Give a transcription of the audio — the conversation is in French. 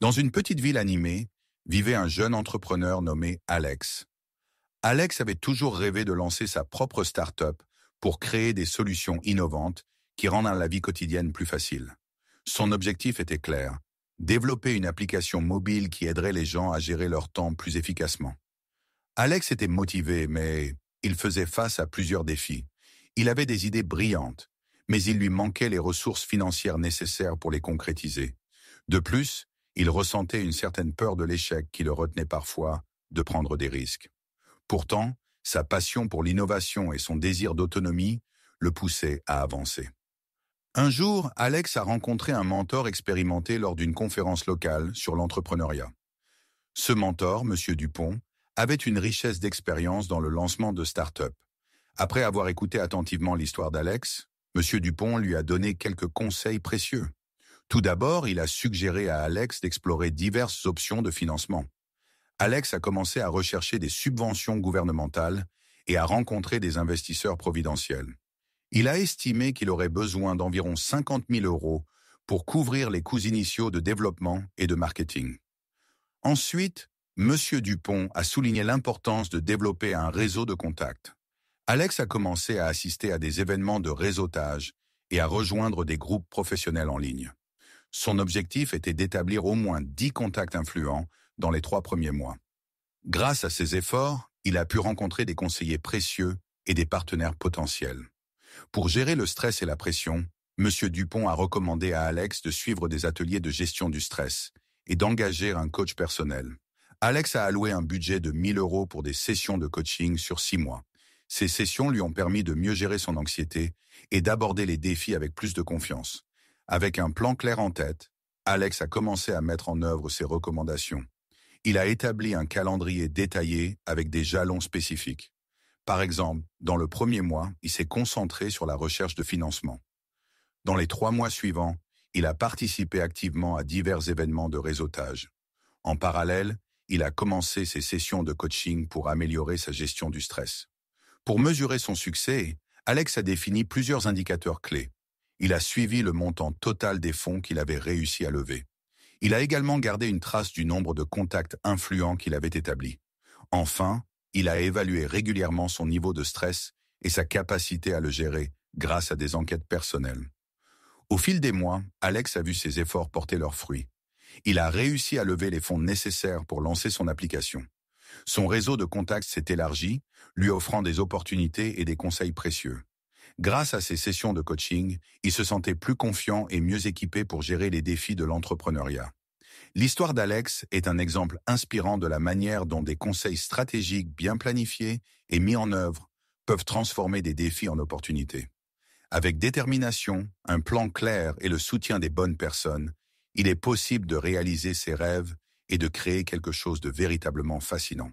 Dans une petite ville animée, vivait un jeune entrepreneur nommé Alex. Alex avait toujours rêvé de lancer sa propre start-up pour créer des solutions innovantes qui rendent la vie quotidienne plus facile. Son objectif était clair, développer une application mobile qui aiderait les gens à gérer leur temps plus efficacement. Alex était motivé, mais il faisait face à plusieurs défis. Il avait des idées brillantes, mais il lui manquait les ressources financières nécessaires pour les concrétiser. De plus, il ressentait une certaine peur de l'échec qui le retenait parfois de prendre des risques. Pourtant, sa passion pour l'innovation et son désir d'autonomie le poussaient à avancer. Un jour, Alex a rencontré un mentor expérimenté lors d'une conférence locale sur l'entrepreneuriat. Ce mentor, M. Dupont, avait une richesse d'expérience dans le lancement de start-up. Après avoir écouté attentivement l'histoire d'Alex, M. Dupont lui a donné quelques conseils précieux. Tout d'abord, il a suggéré à Alex d'explorer diverses options de financement. Alex a commencé à rechercher des subventions gouvernementales et à rencontrer des investisseurs providentiels. Il a estimé qu'il aurait besoin d'environ 50 000 € pour couvrir les coûts initiaux de développement et de marketing. Ensuite, M. Dupont a souligné l'importance de développer un réseau de contacts. Alex a commencé à assister à des événements de réseautage et à rejoindre des groupes professionnels en ligne. Son objectif était d'établir au moins 10 contacts influents dans les 3 premiers mois. Grâce à ses efforts, il a pu rencontrer des conseillers précieux et des partenaires potentiels. Pour gérer le stress et la pression, M. Dupont a recommandé à Alex de suivre des ateliers de gestion du stress et d'engager un coach personnel. Alex a alloué un budget de 1 000 € pour des sessions de coaching sur 6 mois. Ces sessions lui ont permis de mieux gérer son anxiété et d'aborder les défis avec plus de confiance. Avec un plan clair en tête, Alex a commencé à mettre en œuvre ses recommandations. Il a établi un calendrier détaillé avec des jalons spécifiques. Par exemple, dans le premier mois, il s'est concentré sur la recherche de financement. Dans les 3 mois suivants, il a participé activement à divers événements de réseautage. En parallèle, il a commencé ses sessions de coaching pour améliorer sa gestion du stress. Pour mesurer son succès, Alex a défini plusieurs indicateurs clés. Il a suivi le montant total des fonds qu'il avait réussi à lever. Il a également gardé une trace du nombre de contacts influents qu'il avait établis. Enfin, il a évalué régulièrement son niveau de stress et sa capacité à le gérer grâce à des enquêtes personnelles. Au fil des mois, Alex a vu ses efforts porter leurs fruits. Il a réussi à lever les fonds nécessaires pour lancer son application. Son réseau de contacts s'est élargi, lui offrant des opportunités et des conseils précieux. Grâce à ces sessions de coaching, il se sentait plus confiant et mieux équipé pour gérer les défis de l'entrepreneuriat. L'histoire d'Alex est un exemple inspirant de la manière dont des conseils stratégiques bien planifiés et mis en œuvre peuvent transformer des défis en opportunités. Avec détermination, un plan clair et le soutien des bonnes personnes, il est possible de réaliser ses rêves et de créer quelque chose de véritablement fascinant.